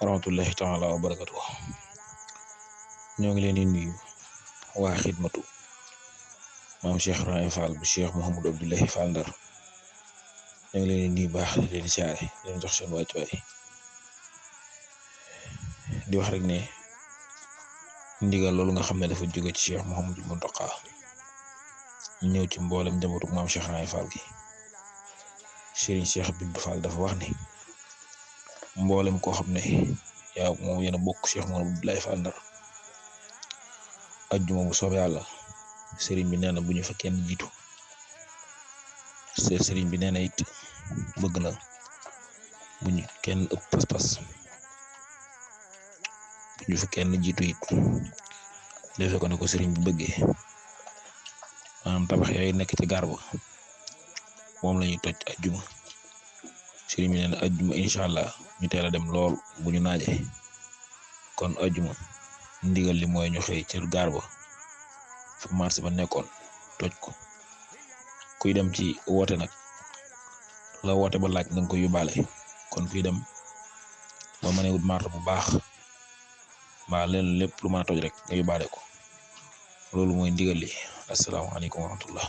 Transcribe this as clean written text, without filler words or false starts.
rahmatullahi taala wa barakatuh. ñoo ngi leen di nuyu waa xidmatu maam Cheikh Ibrahima Fall bu Cheikh Mouhamadou Abdoulaye Fall Ndar ñoo ngi leen di nuyu baax di leen siyaare di leen jox seen wàccuwaay di wax rek ne ndigal loolu nga xam ne dafa jóge ci Cheikh Mouhamadou Mountakha ñëw ci mboolem njabootu maam Cheikh Ibrahima Fall gi Serigne Cheikh Bintou Fall dafa wax ne mboolem koo xam ne yaa moom yéen a bokk Cheikh Mouhamadou Abdoulaye Fall Ndar ajjuma bu soobee yàlla sëriñ bi nee na bu ñu fa kenn jiitu sëriñ bi nee na it bëgg na bu ñu kenn ëpp pas-pas bu ñu fa kenn jiitu it defe ko ne ko sëriñ bi bëggee maanaam tabax yooyu nekk ci gaar ba moom la ñuy toj ajjuma sëriñ bi nee na ajjuma incha allah ñu teel a dem lool bu ñu naajee kon ajjuma ndigal li mooy ñu xëy ci gaar ba fa marché ba nekkoon toj ko kuy dem ci woote nag la woote ba laaj nga ko yóbbaale kon kuy dem ba mënee wut marto bu baax mbaa leen lépp lu mën a toj rek nga yóbbaale ko loolu mooy ndigal li asalaamaaleykum wa rahmatullah